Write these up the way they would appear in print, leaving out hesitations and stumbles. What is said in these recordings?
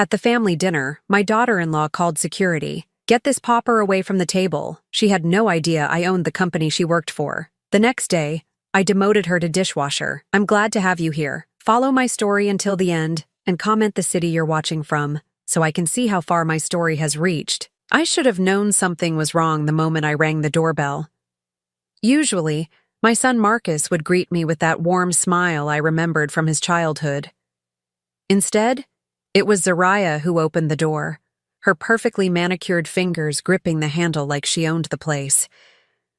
At the family dinner, my daughter-in-law called security. "Get this pauper away from the table." She had no idea I owned the company she worked for. The next day, I demoted her to dishwasher. "I'm glad to have you here. Follow my story until the end, and comment the city you're watching from, so I can see how far my story has reached." I should have known something was wrong the moment I rang the doorbell. Usually, my son Marcus would greet me with that warm smile I remembered from his childhood. Instead, it was Zariah who opened the door, her perfectly manicured fingers gripping the handle like she owned the place,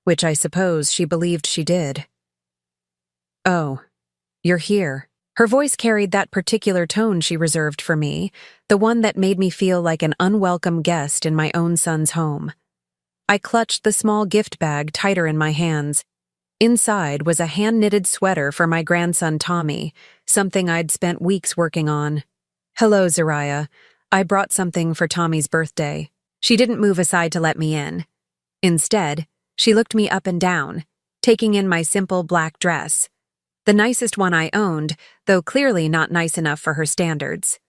which I suppose she believed she did. "Oh, you're here." Her voice carried that particular tone she reserved for me, the one that made me feel like an unwelcome guest in my own son's home. I clutched the small gift bag tighter in my hands. Inside was a hand-knitted sweater for my grandson Tommy, something I'd spent weeks working on. "Hello, Zariah. I brought something for Tommy's birthday." She didn't move aside to let me in. Instead, she looked me up and down, taking in my simple black dress. The nicest one I owned, though clearly not nice enough for her standards.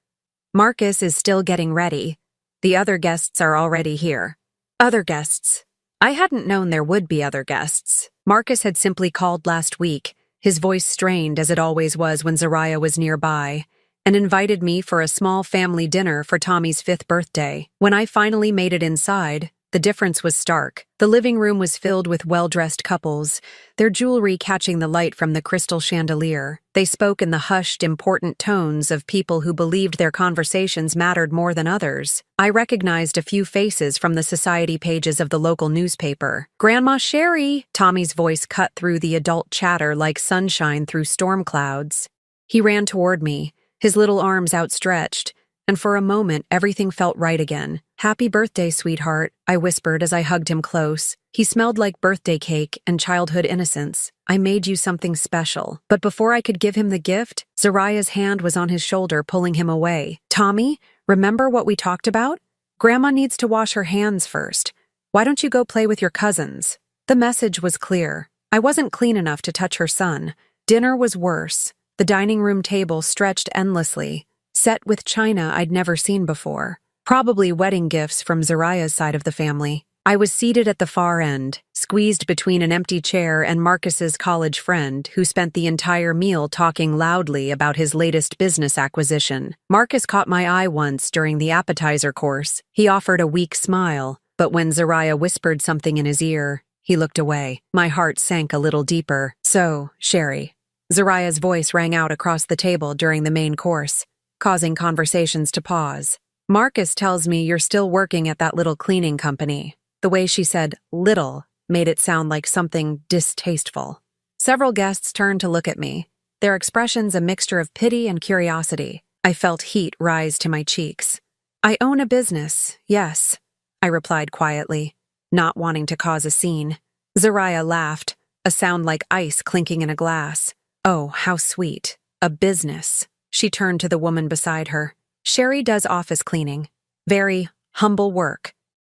"Marcus is still getting ready. The other guests are already here." Other guests. I hadn't known there would be other guests. Marcus had simply called last week, his voice strained as it always was when Zariah was nearby, and invited me for a small family dinner for Tommy's 5th birthday. When I finally made it inside, the difference was stark. The living room was filled with well-dressed couples, their jewelry catching the light from the crystal chandelier. They spoke in the hushed, important tones of people who believed their conversations mattered more than others. I recognized a few faces from the society pages of the local newspaper. "Grandma Sherry!" Tommy's voice cut through the adult chatter like sunshine through storm clouds. He ran toward me, his little arms outstretched, and for a moment everything felt right again. "Happy birthday, sweetheart," I whispered as I hugged him close. He smelled like birthday cake and childhood innocence. "I made you something special." But before I could give him the gift, Zariah's hand was on his shoulder, pulling him away. "Tommy, remember what we talked about? Grandma needs to wash her hands first. Why don't you go play with your cousins?" The message was clear. I wasn't clean enough to touch her son. Dinner was worse. The dining room table stretched endlessly, set with china I'd never seen before. Probably wedding gifts from Zariah's side of the family. I was seated at the far end, squeezed between an empty chair and Marcus's college friend, who spent the entire meal talking loudly about his latest business acquisition. Marcus caught my eye once during the appetizer course. He offered a weak smile, but when Zariah whispered something in his ear, he looked away. My heart sank a little deeper. "So, Sherry." Zariah's voice rang out across the table during the main course, causing conversations to pause. "Marcus tells me you're still working at that little cleaning company." The way she said "little" made it sound like something distasteful. Several guests turned to look at me, their expressions a mixture of pity and curiosity. I felt heat rise to my cheeks. "I own a business, yes," I replied quietly, not wanting to cause a scene. Zariah laughed, a sound like ice clinking in a glass. "Oh, how sweet. A business." She turned to the woman beside her. "Sherry does office cleaning. Very humble work."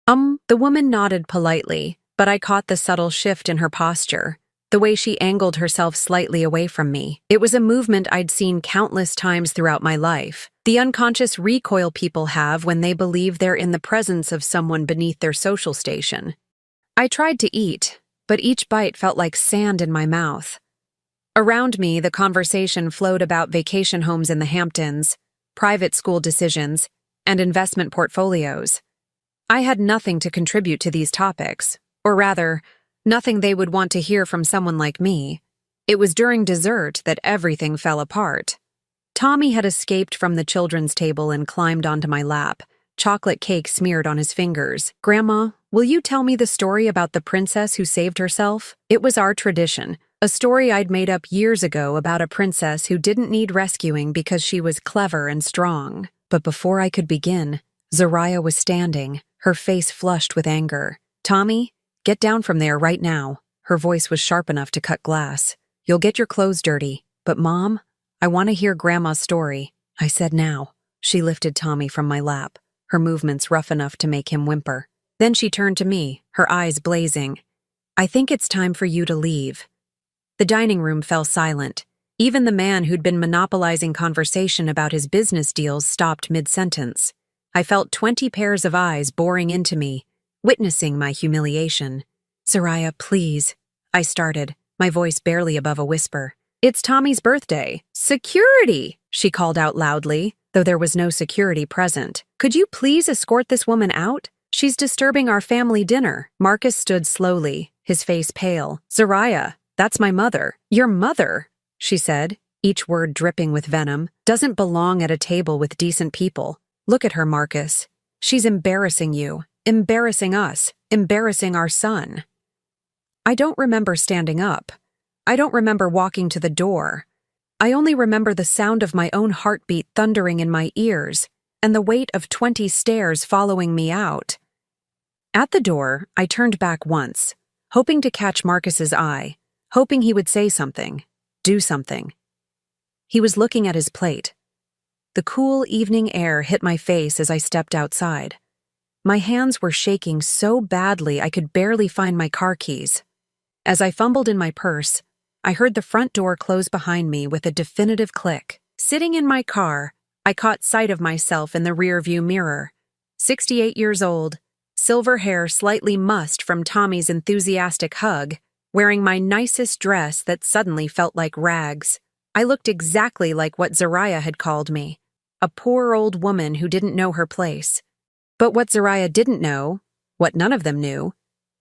The woman nodded politely, but I caught the subtle shift in her posture, the way she angled herself slightly away from me. It was a movement I'd seen countless times throughout my life. The unconscious recoil people have when they believe they're in the presence of someone beneath their social station. I tried to eat, but each bite felt like sand in my mouth. Around me, the conversation flowed about vacation homes in the Hamptons, private school decisions, and investment portfolios. I had nothing to contribute to these topics, or rather, nothing they would want to hear from someone like me. It was during dessert that everything fell apart. Tommy had escaped from the children's table and climbed onto my lap, chocolate cake smeared on his fingers. "Grandma, will you tell me the story about the princess who saved herself?" It was our tradition, a story I'd made up years ago about a princess who didn't need rescuing because she was clever and strong. But before I could begin, Zariah was standing, her face flushed with anger. "Tommy, get down from there right now." Her voice was sharp enough to cut glass. "You'll get your clothes dirty. But Mom, I want to hear Grandma's story." I said now. She lifted Tommy from my lap, her movements rough enough to make him whimper. Then she turned to me, her eyes blazing. "I think it's time for you to leave." The dining room fell silent. Even the man who'd been monopolizing conversation about his business deals stopped mid-sentence. I felt 20 pairs of eyes boring into me, witnessing my humiliation. "Soraya, please," I started, my voice barely above a whisper. "It's Tommy's birthday." "Security!" she called out loudly, though there was no security present. "Could you please escort this woman out? She's disturbing our family dinner." Marcus stood slowly, his face pale. "Soraya, that's my mother." "Your mother," she said, each word dripping with venom, "doesn't belong at a table with decent people. Look at her, Marcus. She's embarrassing you, embarrassing us, embarrassing our son." I don't remember standing up. I don't remember walking to the door. I only remember the sound of my own heartbeat thundering in my ears and the weight of 20 stares following me out. At the door, I turned back once, hoping to catch Marcus's eye, hoping he would say something, do something. He was looking at his plate. The cool evening air hit my face as I stepped outside. My hands were shaking so badly I could barely find my car keys. As I fumbled in my purse, I heard the front door close behind me with a definitive click. Sitting in my car, I caught sight of myself in the rearview mirror. 68 years old, silver hair slightly mussed from Tommy's enthusiastic hug, wearing my nicest dress that suddenly felt like rags. I looked exactly like what Soraya had called me, a poor old woman who didn't know her place. But what Soraya didn't know, what none of them knew,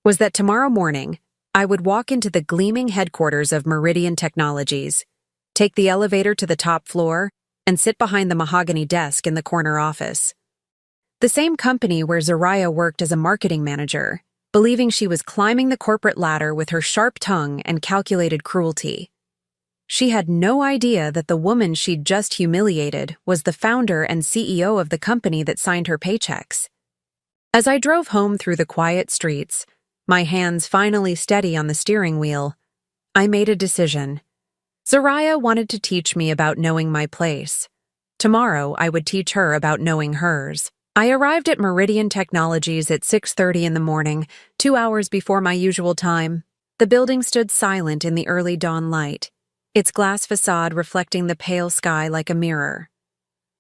was that tomorrow morning, I would walk into the gleaming headquarters of Meridian Technologies, take the elevator to the top floor, and sit behind the mahogany desk in the corner office. The same company where Soraya worked as a marketing manager, believing she was climbing the corporate ladder with her sharp tongue and calculated cruelty. She had no idea that the woman she'd just humiliated was the founder and CEO of the company that signed her paychecks. As I drove home through the quiet streets, my hands finally steady on the steering wheel, I made a decision. Soraya wanted to teach me about knowing my place. Tomorrow, I would teach her about knowing hers. I arrived at Meridian Technologies at 6:30 in the morning, 2 hours before my usual time. The building stood silent in the early dawn light, its glass facade reflecting the pale sky like a mirror.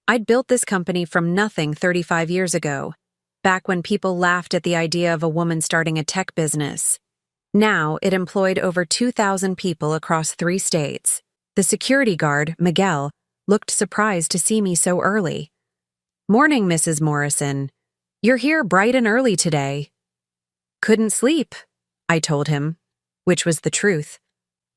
I'd built this company from nothing 35 years ago, back when people laughed at the idea of a woman starting a tech business. Now, it employed over 2,000 people across 3 states. The security guard, Miguel, looked surprised to see me so early. "Morning, Mrs. Morrison. You're here bright and early today." "Couldn't sleep," I told him, which was the truth.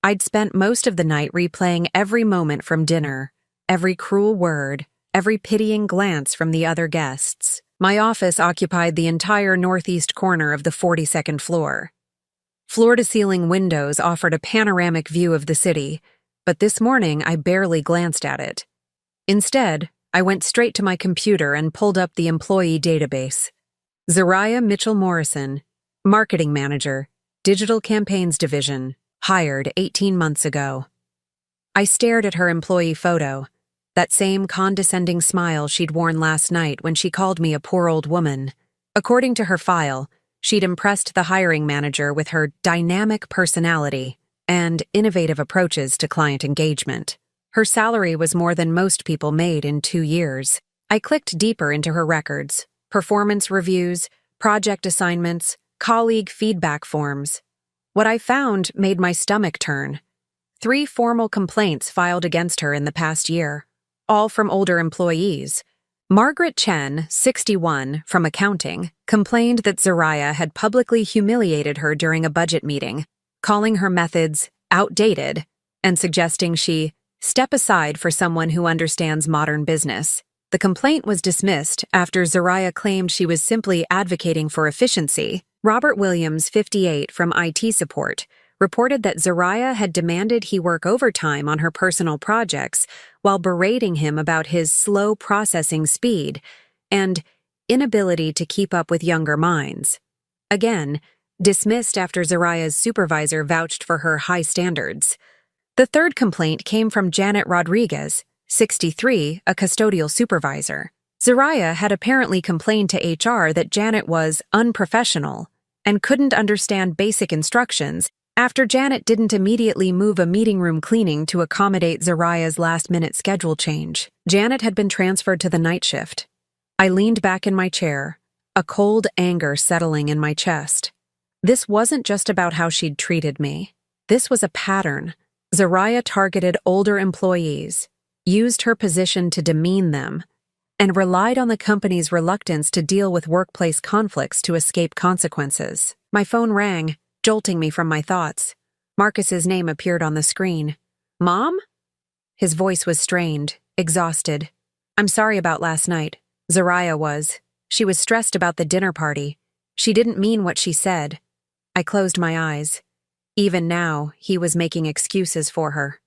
I'd spent most of the night replaying every moment from dinner, every cruel word, every pitying glance from the other guests. My office occupied the entire northeast corner of the 42nd floor. Floor-to-ceiling windows offered a panoramic view of the city, but this morning I barely glanced at it. Instead, I went straight to my computer and pulled up the employee database. Soraya Mitchell Morrison, Marketing Manager, Digital Campaigns Division, hired 18 months ago. I stared at her employee photo, that same condescending smile she'd worn last night when she called me a poor old woman. According to her file, she'd impressed the hiring manager with her dynamic personality and innovative approaches to client engagement. Her salary was more than most people made in 2 years. I clicked deeper into her records, performance reviews, project assignments, colleague feedback forms. What I found made my stomach turn. 3 formal complaints filed against her in the past year, all from older employees. Margaret Chen, 61, from accounting, complained that Soraya had publicly humiliated her during a budget meeting, calling her methods outdated and suggesting she step aside for someone who understands modern business. The complaint was dismissed after Soraya claimed she was simply advocating for efficiency. Robert Williams, 58, from IT support, reported that Soraya had demanded he work overtime on her personal projects while berating him about his slow processing speed and inability to keep up with younger minds. Again, dismissed after Zoraya's supervisor vouched for her high standards. The third complaint came from Janet Rodriguez, 63, a custodial supervisor. Soraya had apparently complained to HR that Janet was unprofessional and couldn't understand basic instructions After Janet didn't immediately move a meeting room cleaning to accommodate Zariah's last-minute schedule change, Janet had been transferred to the night shift. I leaned back in my chair, a cold anger settling in my chest. This wasn't just about how she'd treated me. This was a pattern. Zariah targeted older employees, used her position to demean them, and relied on the company's reluctance to deal with workplace conflicts to escape consequences. My phone rang, jolting me from my thoughts. Marcus's name appeared on the screen. "Mom?" His voice was strained, exhausted. "I'm sorry about last night." Zariah was. She was stressed about the dinner party. She didn't mean what she said. I closed my eyes. Even now, he was making excuses for her.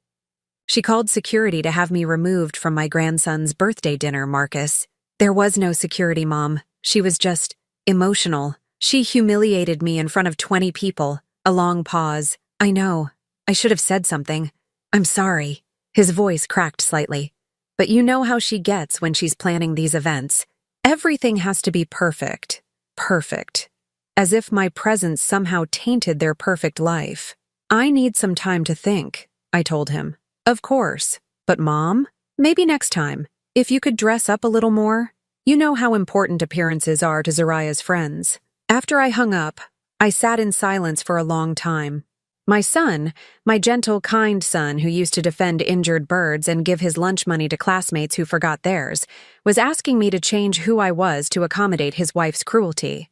"She called security to have me removed from my grandson's birthday dinner, Marcus." "There was no security, Mom. She was just emotional. She humiliated me in front of 20 people." A long pause. "I know. I should have said something. I'm sorry." His voice cracked slightly. "But you know how she gets when she's planning these events. Everything has to be perfect. Perfect. As if my presence somehow tainted their perfect life." "I need some time to think," I told him. "Of course. But Mom, maybe next time, if you could dress up a little more. You know how important appearances are to Zariah's friends." After I hung up, I sat in silence for a long time. My son, my gentle, kind son who used to defend injured birds and give his lunch money to classmates who forgot theirs, was asking me to change who I was to accommodate his wife's cruelty.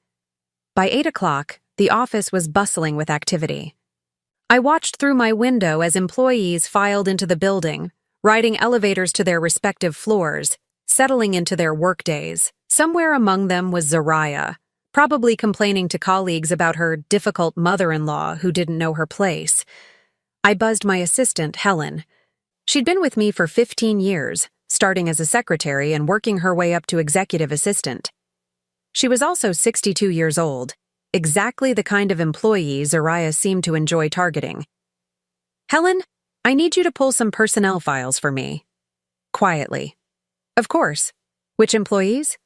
By 8 o'clock, the office was bustling with activity. I watched through my window as employees filed into the building, riding elevators to their respective floors, settling into their workdays. Somewhere among them was Zariah, probably complaining to colleagues about her difficult mother-in-law who didn't know her place. I buzzed my assistant, Helen. She'd been with me for 15 years, starting as a secretary and working her way up to executive assistant. She was also 62 years old, exactly the kind of employee Zariah seemed to enjoy targeting. "Helen, I need you to pull some personnel files for me." Quietly. "Of course. Which employees?"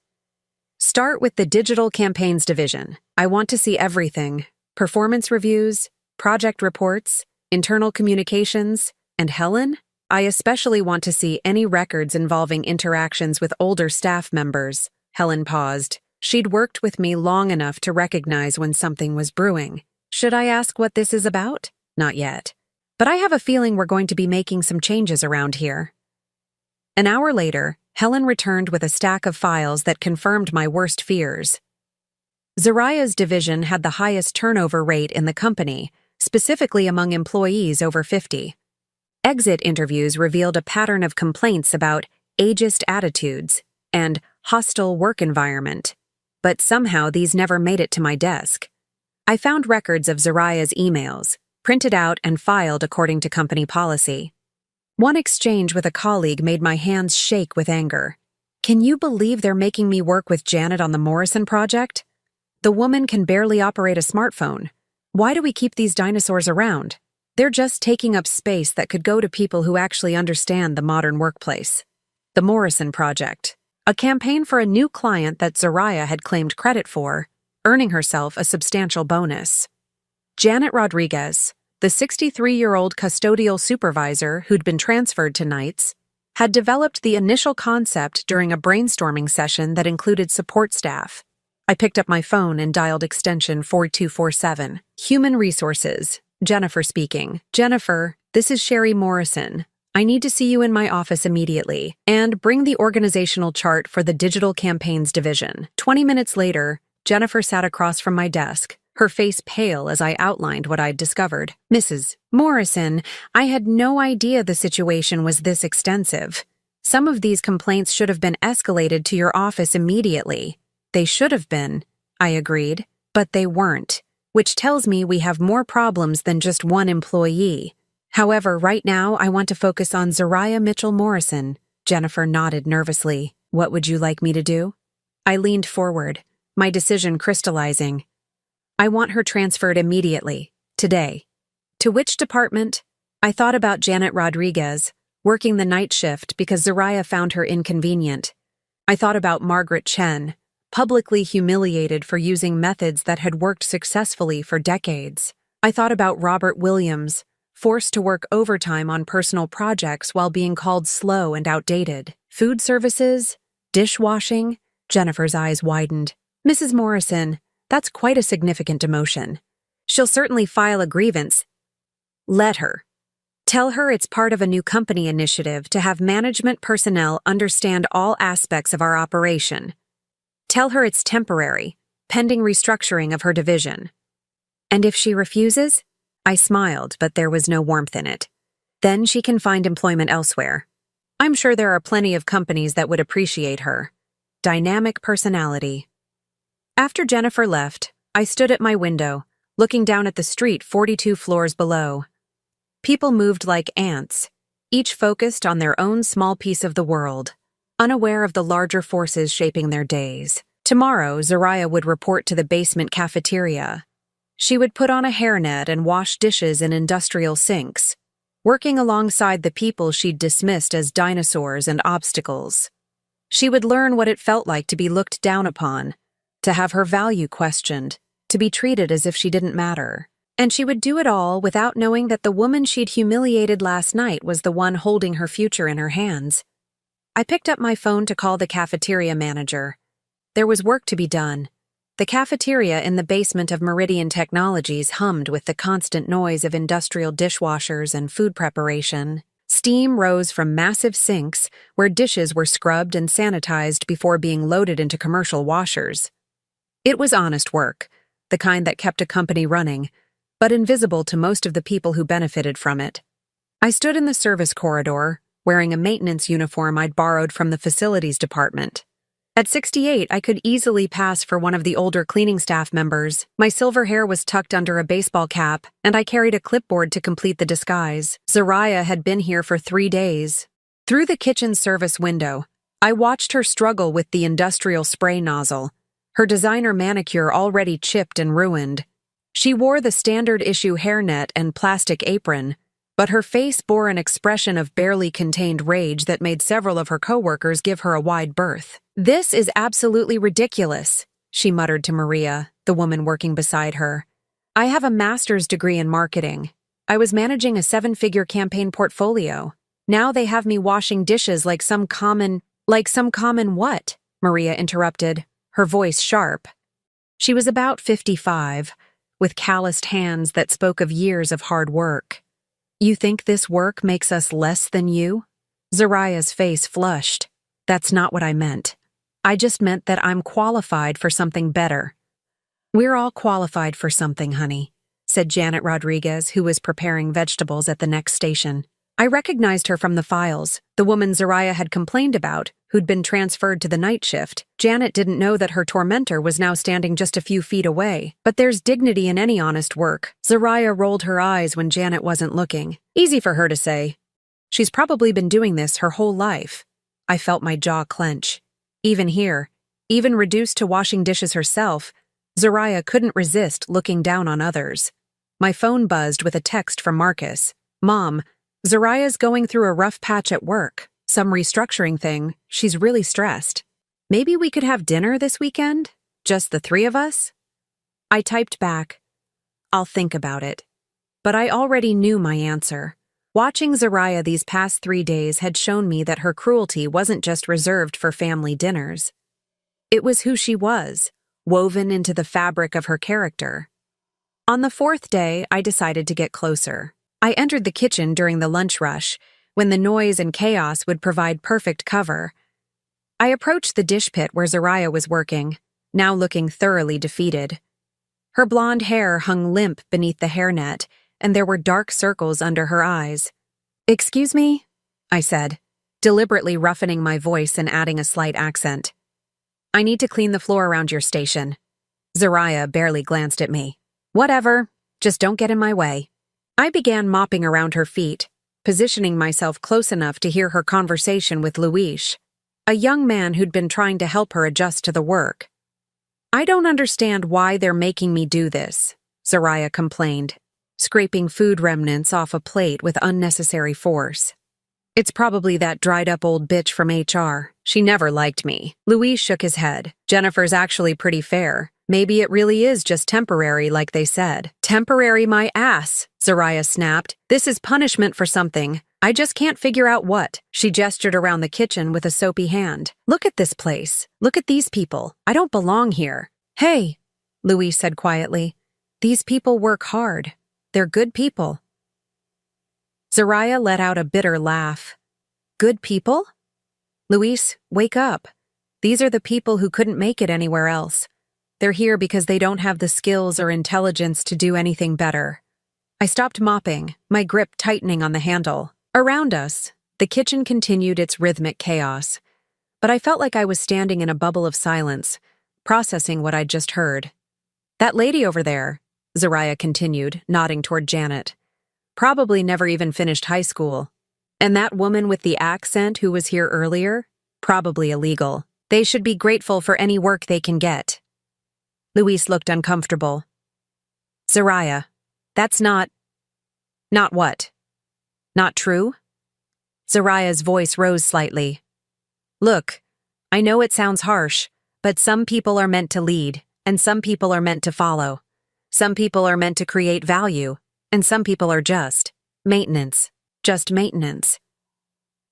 "Start with the digital campaigns division. I want to see everything. Performance reviews, project reports, internal communications, and Helen, I especially want to see any records involving interactions with older staff members." Helen paused. She'd worked with me long enough to recognize when something was brewing. "Should I ask what this is about?" "Not yet. But I have a feeling we're going to be making some changes around here." An hour later, Helen returned with a stack of files that confirmed my worst fears. Zariah's division had the highest turnover rate in the company, specifically among employees over 50. Exit interviews revealed a pattern of complaints about ageist attitudes and hostile work environment, but somehow these never made it to my desk. I found records of Zariah's emails, printed out and filed according to company policy. One exchange with a colleague made my hands shake with anger. "Can you believe they're making me work with Janet on the Morrison project? The woman can barely operate a smartphone. Why do we keep these dinosaurs around? They're just taking up space that could go to people who actually understand the modern workplace." The Morrison project, a campaign for a new client that Zariah had claimed credit for, earning herself a substantial bonus. Janet Rodriguez, the 63-year-old custodial supervisor who'd been transferred to nights, had developed the initial concept during a brainstorming session that included support staff. I picked up my phone and dialed extension 4247. "Human Resources. Jennifer speaking. Jennifer, this is Sherry Morrison. I need to see you in my office immediately, and bring the organizational chart for the digital campaigns division." 20 minutes later, Jennifer sat across from my desk, her face pale as I outlined what I'd discovered. "Mrs. Morrison, I had no idea the situation was this extensive. Some of these complaints should have been escalated to your office immediately." "They should have been," I agreed, "but they weren't, which tells me we have more problems than just one employee. However, right now I want to focus on Zariah Mitchell Morrison." Jennifer nodded nervously. "What would you like me to do?" I leaned forward, my decision crystallizing. "I want her transferred immediately, today." "To which department?" I thought about Janet Rodriguez, working the night shift because Zariah found her inconvenient. I thought about Margaret Chen, publicly humiliated for using methods that had worked successfully for decades. I thought about Robert Williams, forced to work overtime on personal projects while being called slow and outdated. Food services, dishwashing. Jennifer's eyes widened. Mrs. Morrison, that's quite a significant demotion. She'll certainly file a grievance. Let her. Tell her it's part of a new company initiative to have management personnel understand all aspects of our operation. Tell her it's temporary, pending restructuring of her division. And if she refuses? I smiled, but there was no warmth in it. Then she can find employment elsewhere. I'm sure there are plenty of companies that would appreciate her. Dynamic personality. After Jennifer left, I stood at my window, looking down at the street 42 floors below. People moved like ants, each focused on their own small piece of the world, unaware of the larger forces shaping their days. Tomorrow, Zariah would report to the basement cafeteria. She would put on a hairnet and wash dishes in industrial sinks, working alongside the people she'd dismissed as dinosaurs and obstacles. She would learn what it felt like to be looked down upon, to have her value questioned, to be treated as if she didn't matter. And she would do it all without knowing that the woman she'd humiliated last night was the one holding her future in her hands. I picked up my phone to call the cafeteria manager. There was work to be done. The cafeteria in the basement of Meridian Technologies hummed with the constant noise of industrial dishwashers and food preparation. Steam rose from massive sinks where dishes were scrubbed and sanitized before being loaded into commercial washers. It was honest work, the kind that kept a company running, but invisible to most of the people who benefited from it. I stood in the service corridor, wearing a maintenance uniform I'd borrowed from the facilities department. At 68, I could easily pass for one of the older cleaning staff members. My silver hair was tucked under a baseball cap, and I carried a clipboard to complete the disguise. Zariah had been here for 3 days. Through the kitchen service window, I watched her struggle with the industrial spray nozzle, her designer manicure already chipped and ruined. She wore the standard-issue hairnet and plastic apron, but her face bore an expression of barely contained rage that made several of her coworkers give her a wide berth. "This is absolutely ridiculous," she muttered to Maria, the woman working beside her. "I have a master's degree in marketing. I was managing a 7-figure campaign portfolio. Now they have me washing dishes like some common what?" Maria interrupted, her voice sharp. She was about 55, with calloused hands that spoke of years of hard work. "You think this work makes us less than you?" Zariah's face flushed. "That's not what I meant. I just meant that I'm qualified for something better." "We're all qualified for something, honey," said Janet Rodriguez, who was preparing vegetables at the next station. I recognized her from the files, the woman Zariah had complained about, who'd been transferred to the night shift. Janet didn't know that her tormentor was now standing just a few feet away. But there's dignity in any honest work. Zariah rolled her eyes when Janet wasn't looking. Easy for her to say. She's probably been doing this her whole life. I felt my jaw clench. Even here, even reduced to washing dishes herself, Zariah couldn't resist looking down on others. My phone buzzed with a text from Marcus. "Mom, Zariah's going through a rough patch at work. Some restructuring thing. She's really stressed. Maybe we could have dinner this weekend? Just the 3 of us?" I typed back, "I'll think about it." But I already knew my answer. Watching Zariah these past 3 days had shown me that her cruelty wasn't just reserved for family dinners. It was who she was, woven into the fabric of her character. On the 4th day, I decided to get closer. I entered the kitchen during the lunch rush, when the noise and chaos would provide perfect cover. I approached the dish pit where Zariah was working, now looking thoroughly defeated. Her blonde hair hung limp beneath the hairnet, and there were dark circles under her eyes. "Excuse me?" I said, deliberately roughening my voice and adding a slight accent. "I need to clean the floor around your station." Zariah barely glanced at me. "Whatever, just don't get in my way." I began mopping around her feet, positioning myself close enough to hear her conversation with Luis, a young man who'd been trying to help her adjust to the work. "I don't understand why they're making me do this," Zariah complained, scraping food remnants off a plate with unnecessary force. It's probably that dried-up old bitch from HR. She never liked me. Louise shook his head. Jennifer's actually pretty fair. Maybe it really is just temporary, like they said. Temporary my ass, Zariah snapped. This is punishment for something. I just can't figure out what. She gestured around the kitchen with a soapy hand. Look at this place. Look at these people. I don't belong here. Hey, Louise said quietly. These people work hard. They're good people. Zariah let out a bitter laugh. Good people? Louise, wake up. These are the people who couldn't make it anywhere else. They're here because they don't have the skills or intelligence to do anything better. I stopped mopping, my grip tightening on the handle. Around us, the kitchen continued its rhythmic chaos, but I felt like I was standing in a bubble of silence, processing what I'd just heard. That lady over there, Zariah continued, nodding toward Janet, probably never even finished high school. And that woman with the accent who was here earlier, probably illegal. They should be grateful for any work they can get. Louise looked uncomfortable. Zariah, that's not what? Not true? Zariah's voice rose slightly. Look, I know it sounds harsh, but some people are meant to lead, and some people are meant to follow. Some people are meant to create value, and some people are just maintenance. Just maintenance.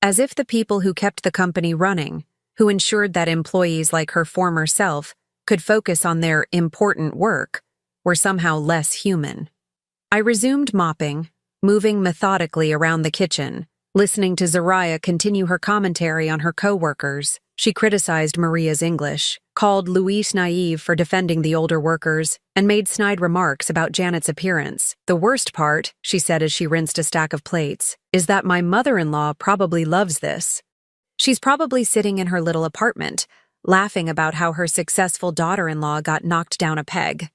As if the people who kept the company running, who ensured that employees like her former self could focus on their important work, were somehow less human. I resumed mopping, moving methodically around the kitchen, listening to Zariah continue her commentary on her co-workers. She criticized Maria's English, called Louise naive for defending the older workers, and made snide remarks about Janet's appearance. The worst part, she said as she rinsed a stack of plates, is that my mother-in-law probably loves this. She's probably sitting in her little apartment, laughing about how her successful daughter-in-law got knocked down a peg.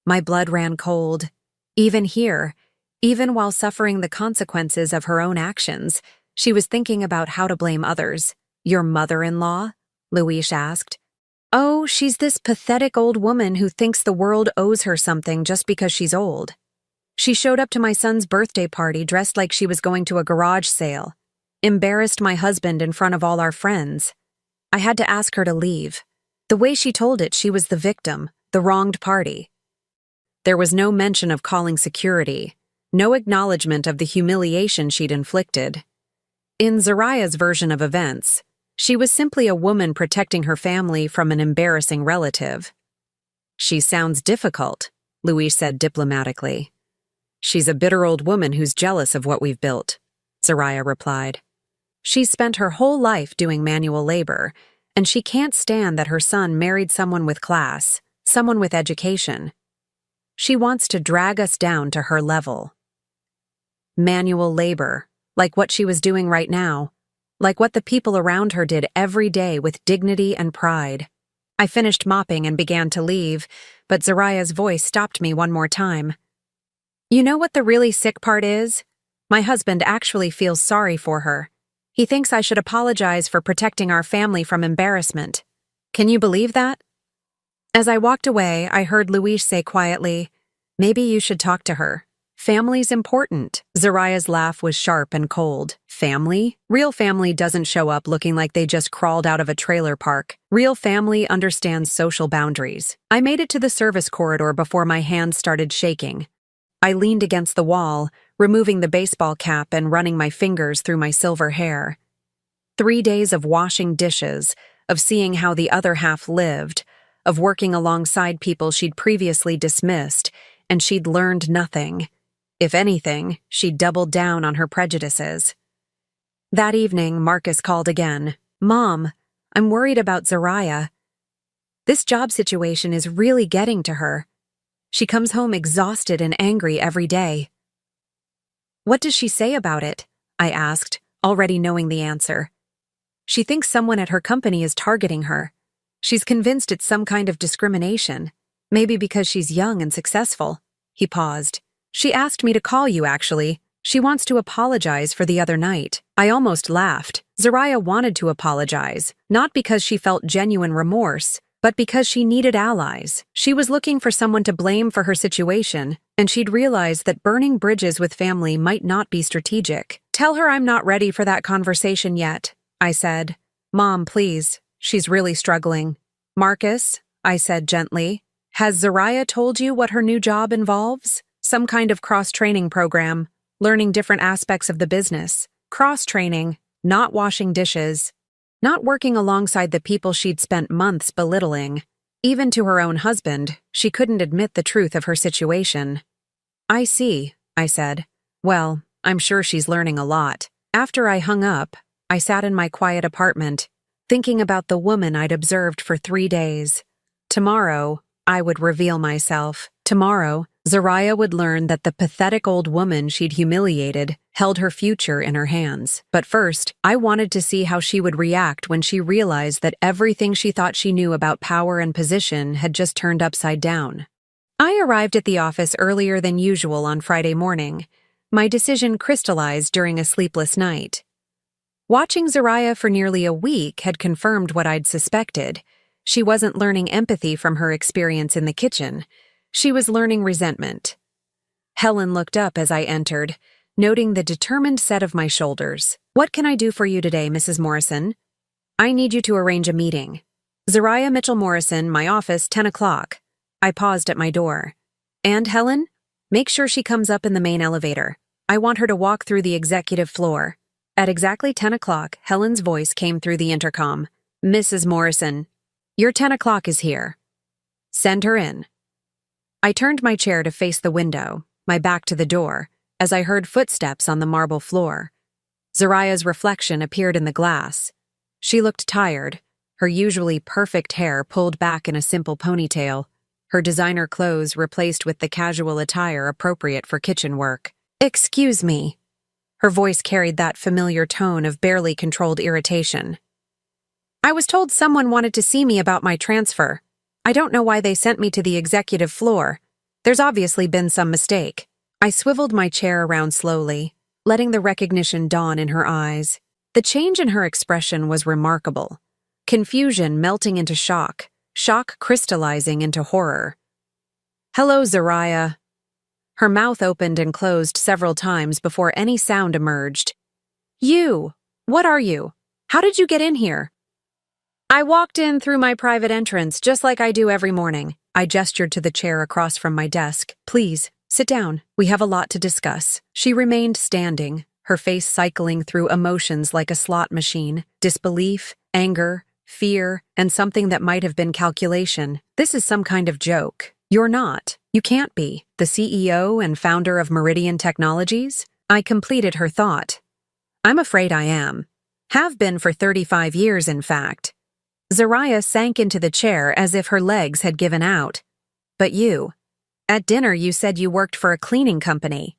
My blood ran cold. Even here, even while suffering the consequences of her own actions, she was thinking about how to blame others. Your mother-in-law? Louise asked. Oh, she's this pathetic old woman who thinks the world owes her something just because she's old. She showed up to my son's birthday party dressed like she was going to a garage sale, embarrassed my husband in front of all our friends. I had to ask her to leave. The way she told it, she was the victim, the wronged party. There was no mention of calling security, no acknowledgement of the humiliation she'd inflicted. In Zariah's version of events, she was simply a woman protecting her family from an embarrassing relative. She sounds difficult, Louise said diplomatically. She's a bitter old woman who's jealous of what we've built, Zariah replied. She's spent her whole life doing manual labor, and she can't stand that her son married someone with class, someone with education. She wants to drag us down to her level. Manual labor, like what she was doing right now, like what the people around her did every day with dignity and pride. I finished mopping and began to leave, but Zariah's voice stopped me one more time. You know what the really sick part is? My husband actually feels sorry for her. He thinks I should apologize for protecting our family from embarrassment. Can you believe that? As I walked away, I heard Louise say quietly, maybe you should talk to her. Family's important. Zariah's laugh was sharp and cold. Family? Real family doesn't show up looking like they just crawled out of a trailer park. Real family understands social boundaries. I made it to the service corridor before my hands started shaking. I leaned against the wall, removing the baseball cap and running my fingers through my silver hair. 3 days of washing dishes, of seeing how the other half lived, of working alongside people she'd previously dismissed, and she'd learned nothing. If anything, she doubled down on her prejudices. That evening, Marcus called again. Mom, I'm worried about Zariah. This job situation is really getting to her. She comes home exhausted and angry every day. What does she say about it? I asked, already knowing the answer. She thinks someone at her company is targeting her. She's convinced it's some kind of discrimination, maybe because she's young and successful. He paused. She asked me to call you, actually. She wants to apologize for the other night. I almost laughed. Zariah wanted to apologize, not because she felt genuine remorse, but because she needed allies. She was looking for someone to blame for her situation, and she'd realized that burning bridges with family might not be strategic. Tell her I'm not ready for that conversation yet, I said. Mom, please. She's really struggling. Marcus, I said gently, has Zariah told you what her new job involves? Some kind of cross-training program, learning different aspects of the business. Cross-training, not washing dishes, not working alongside the people she'd spent months belittling. Even to her own husband, she couldn't admit the truth of her situation. I see, I said. Well, I'm sure she's learning a lot. After I hung up, I sat in my quiet apartment, thinking about the woman I'd observed for 3 days. Tomorrow, I would reveal myself. Tomorrow, Zariah would learn that the pathetic old woman she'd humiliated held her future in her hands. But first, I wanted to see how she would react when she realized that everything she thought she knew about power and position had just turned upside down. I arrived at the office earlier than usual on Friday morning. My decision crystallized during a sleepless night. Watching Zariah for nearly a week had confirmed what I'd suspected. She wasn't learning empathy from her experience in the kitchen. She was learning resentment. Helen looked up as I entered, noting the determined set of my shoulders. What can I do for you today, Mrs. Morrison? I need you to arrange a meeting. Zariah Mitchell Morrison, my office, 10 o'clock. I paused at my door. And Helen? Make sure she comes up in the main elevator. I want her to walk through the executive floor. At exactly 10 o'clock, Helen's voice came through the intercom. Mrs. Morrison, your 10 o'clock is here. Send her in. I turned my chair to face the window, my back to the door, as I heard footsteps on the marble floor. Zariah's reflection appeared in the glass. She looked tired, her usually perfect hair pulled back in a simple ponytail, her designer clothes replaced with the casual attire appropriate for kitchen work. Excuse me. Her voice carried that familiar tone of barely controlled irritation. I was told someone wanted to see me about my transfer. I don't know why they sent me to the executive floor. There's obviously been some mistake. I swiveled my chair around slowly, letting the recognition dawn in her eyes. The change in her expression was remarkable. Confusion melting into shock, shock crystallizing into horror. Hello, Zariah. Her mouth opened and closed several times before any sound emerged. You! What are you? How did you get in here? I walked in through my private entrance, just like I do every morning. I gestured to the chair across from my desk. Please, sit down. We have a lot to discuss. She remained standing, her face cycling through emotions like a slot machine. Disbelief, anger, fear, and something that might have been calculation. This is some kind of joke. You're not. You can't be. The CEO and founder of Meridian Technologies? I completed her thought. I'm afraid I am. Have been for 35 years, in fact. Zariah sank into the chair as if her legs had given out. But you. At dinner you said you worked for a cleaning company.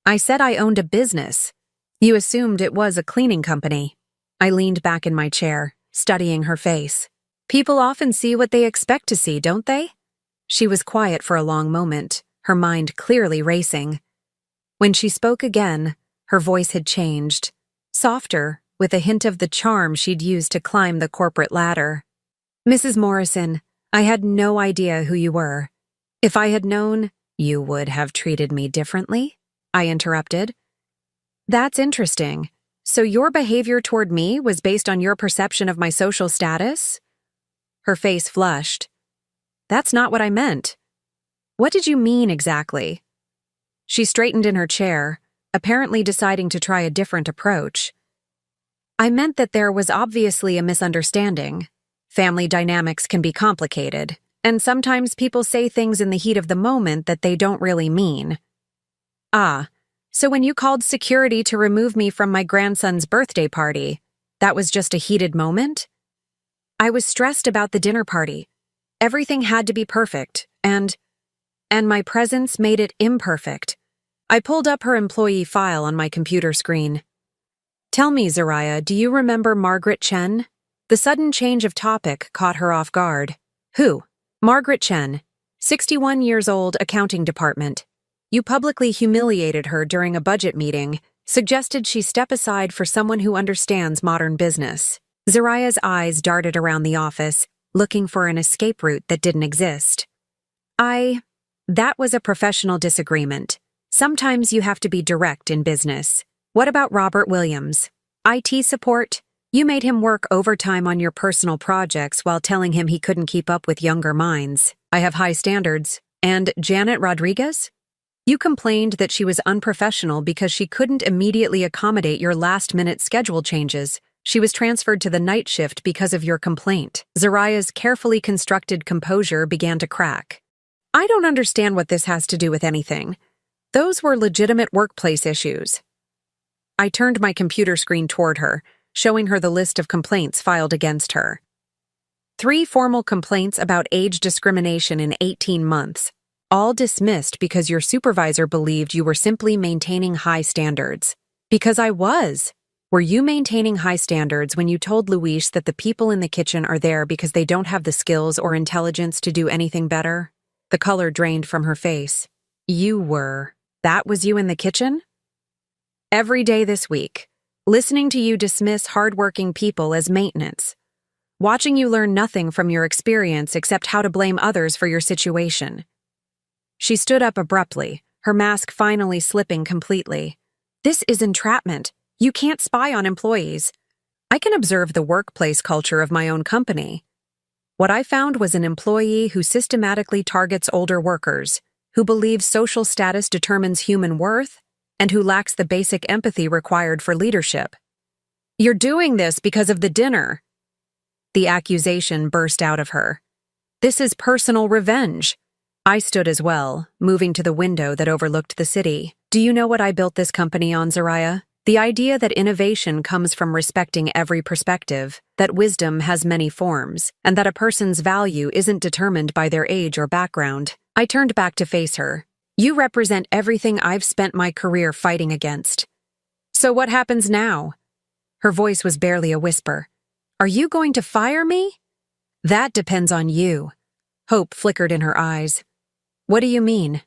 I said I owned a business. You assumed it was a cleaning company. I leaned back in my chair, studying her face. People often see what they expect to see, don't they? She was quiet for a long moment, her mind clearly racing. When she spoke again, her voice had changed. Softer, with a hint of the charm she'd used to climb the corporate ladder. Mrs. Morrison, I had no idea who you were. If I had known, you would have treated me differently? I interrupted. That's interesting. So your behavior toward me was based on your perception of my social status? Her face flushed. That's not what I meant. What did you mean exactly? She straightened in her chair, apparently deciding to try a different approach. I meant that there was obviously a misunderstanding. Family dynamics can be complicated, and sometimes people say things in the heat of the moment that they don't really mean. Ah, so when you called security to remove me from my grandson's birthday party, that was just a heated moment? I was stressed about the dinner party. Everything had to be perfect, and my presence made it imperfect. I pulled up her employee file on my computer screen. Tell me, Zariah, do you remember Margaret Chen? The sudden change of topic caught her off guard. Who? Margaret Chen, 61 years old, accounting department. You publicly humiliated her during a budget meeting, suggested she step aside for someone who understands modern business. Zariah's eyes darted around the office, looking for an escape route that didn't exist. That was a professional disagreement. Sometimes you have to be direct in business. What about Robert Williams? IT support? You made him work overtime on your personal projects while telling him he couldn't keep up with younger minds. I have high standards. And Janet Rodriguez? You complained that she was unprofessional because she couldn't immediately accommodate your last-minute schedule changes. She was transferred to the night shift because of your complaint. Zariah's carefully constructed composure began to crack. I don't understand what this has to do with anything. Those were legitimate workplace issues. I turned my computer screen toward her, showing her the list of complaints filed against her. 3 formal complaints about age discrimination in 18 months, all dismissed because your supervisor believed you were simply maintaining high standards. Because I was. Were you maintaining high standards when you told Luis that the people in the kitchen are there because they don't have the skills or intelligence to do anything better? The color drained from her face. You were. That was you in the kitchen? Every day this week, listening to you dismiss hardworking people as maintenance. Watching you learn nothing from your experience except how to blame others for your situation. She stood up abruptly, her mask finally slipping completely. This is entrapment. You can't spy on employees. I can observe the workplace culture of my own company. What I found was an employee who systematically targets older workers, who believes social status determines human worth, and who lacks the basic empathy required for leadership. You're doing this because of the dinner. The accusation burst out of her. This is personal revenge. I stood as well, moving to the window that overlooked the city. Do you know what I built this company on, Zariah? The idea that innovation comes from respecting every perspective, that wisdom has many forms, and that a person's value isn't determined by their age or background. I turned back to face her. You represent everything I've spent my career fighting against. So what happens now? Her voice was barely a whisper. Are you going to fire me? That depends on you. Hope flickered in her eyes. What do you mean?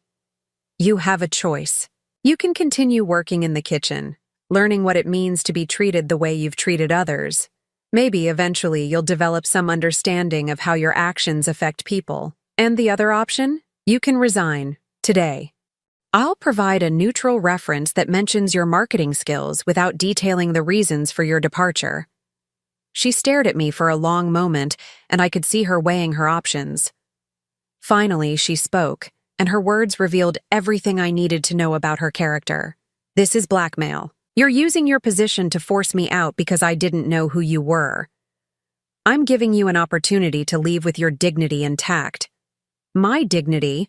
You have a choice. You can continue working in the kitchen, learning what it means to be treated the way you've treated others. Maybe eventually you'll develop some understanding of how your actions affect people. And the other option? You can resign, today. I'll provide a neutral reference that mentions your marketing skills without detailing the reasons for your departure. She stared at me for a long moment, and I could see her weighing her options. Finally, she spoke, and her words revealed everything I needed to know about her character. This is blackmail. You're using your position to force me out because I didn't know who you were. I'm giving you an opportunity to leave with your dignity intact. My dignity?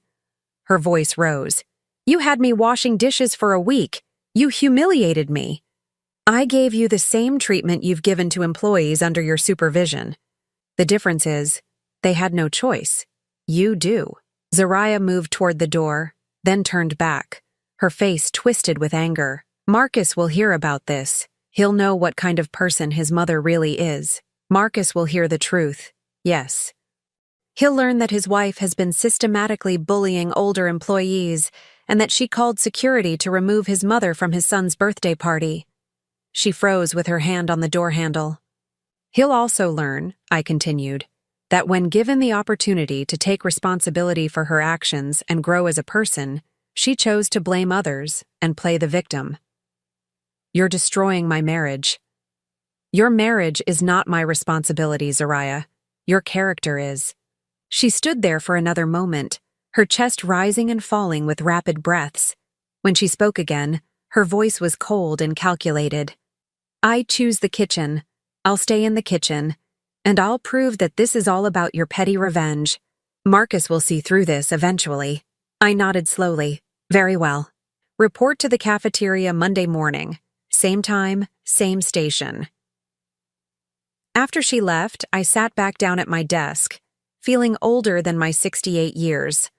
Her voice rose. You had me washing dishes for a week. You humiliated me. I gave you the same treatment you've given to employees under your supervision. The difference is, they had no choice. You do. Zariah moved toward the door, then turned back. Her face twisted with anger. Marcus will hear about this. He'll know what kind of person his mother really is. Marcus will hear the truth. Yes. He'll learn that his wife has been systematically bullying older employees and that she called security to remove his mother from his son's birthday party. She froze with her hand on the door handle. He'll also learn, I continued, that when given the opportunity to take responsibility for her actions and grow as a person, she chose to blame others and play the victim. You're destroying my marriage. Your marriage is not my responsibility, Zariah. Your character is. She stood there for another moment, her chest rising and falling with rapid breaths. When she spoke again, her voice was cold and calculated. I choose the kitchen. I'll stay in the kitchen. And I'll prove that this is all about your petty revenge. Marcus will see through this eventually. I nodded slowly. Very well. Report to the cafeteria Monday morning. Same time, same station. After she left, I sat back down at my desk, feeling older than my 68 years.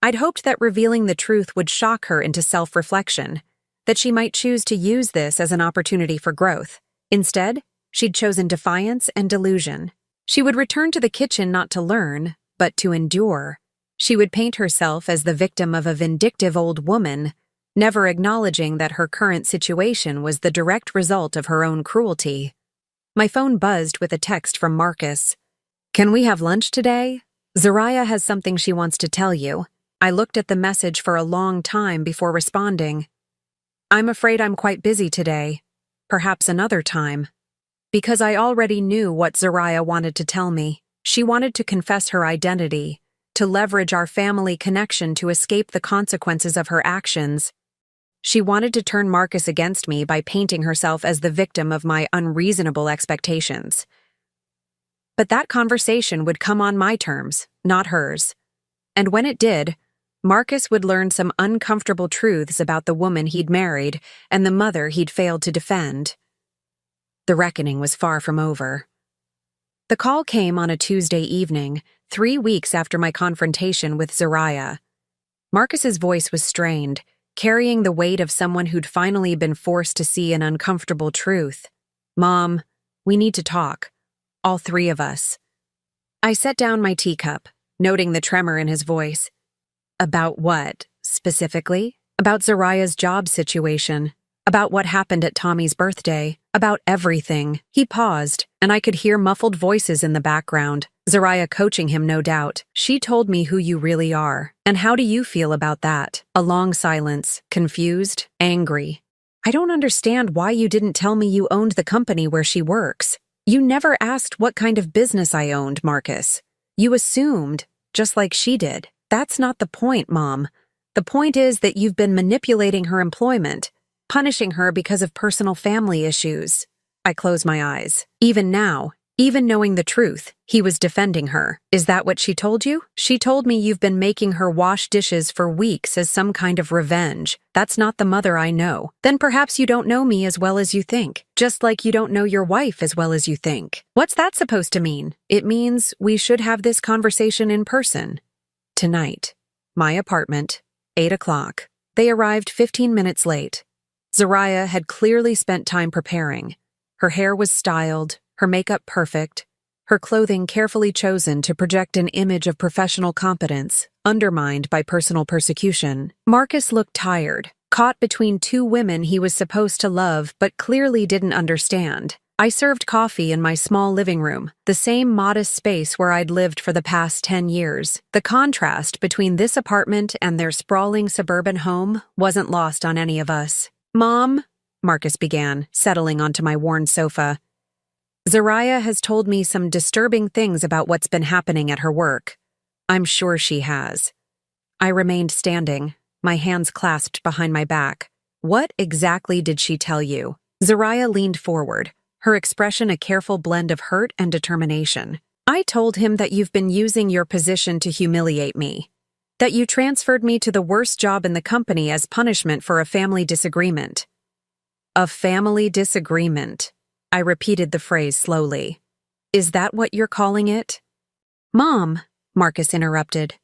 I'd hoped that revealing the truth would shock her into self-reflection, that she might choose to use this as an opportunity for growth. Instead, she'd chosen defiance and delusion. She would return to the kitchen not to learn, but to endure. She would paint herself as the victim of a vindictive old woman, never acknowledging that her current situation was the direct result of her own cruelty. My phone buzzed with a text from Marcus. Can we have lunch today? Zariah has something she wants to tell you. I looked at the message for a long time before responding. I'm afraid I'm quite busy today. Perhaps another time. Because I already knew what Zariah wanted to tell me. She wanted to confess her identity, to leverage our family connection to escape the consequences of her actions. She wanted to turn Marcus against me by painting herself as the victim of my unreasonable expectations. But that conversation would come on my terms, not hers. And when it did, Marcus would learn some uncomfortable truths about the woman he'd married and the mother he'd failed to defend. The reckoning was far from over. The call came on a Tuesday evening, 3 weeks after my confrontation with Zariah. Marcus's voice was strained, carrying the weight of someone who'd finally been forced to see an uncomfortable truth. "Mom, we need to talk. All three of us." I set down my teacup, noting the tremor in his voice. "About what, specifically?" "About Zariah's job situation. About what happened at Tommy's birthday. About everything." He paused, and I could hear muffled voices in the background. Zariah coaching him, no doubt. "She told me who you really are. And how do you feel about that?" A long silence, confused, angry. "I don't understand why you didn't tell me you owned the company where she works. You never asked what kind of business I owned, Marcus. You assumed, just like she did." "That's not the point, Mom. The point is that you've been manipulating her employment, punishing her because of personal family issues." I closed my eyes. Even now, even knowing the truth, he was defending her. "Is that what she told you?" "She told me you've been making her wash dishes for weeks as some kind of revenge. That's not the mother I know." "Then perhaps you don't know me as well as you think. Just like you don't know your wife as well as you think." "What's that supposed to mean?" "It means we should have this conversation in person. Tonight. My apartment, 8 o'clock. They arrived 15 minutes late. Zariah had clearly spent time preparing. Her hair was styled, her makeup perfect, her clothing carefully chosen to project an image of professional competence, undermined by personal persecution. Marcus looked tired, caught between two women he was supposed to love but clearly didn't understand. I served coffee in my small living room, the same modest space where I'd lived for the past 10 years. The contrast between this apartment and their sprawling suburban home wasn't lost on any of us. "Mom," Marcus began, settling onto my worn sofa. "Zariah has told me some disturbing things about what's been happening at her work. I'm sure she has." I remained standing, my hands clasped behind my back. "What exactly did she tell you?" Zariah leaned forward, her expression a careful blend of hurt and determination. "I told him that you've been using your position to humiliate me. That you transferred me to the worst job in the company as punishment for a family disagreement." "A family disagreement." I repeated the phrase slowly. "Is that what you're calling it?" "Mom," Marcus interrupted,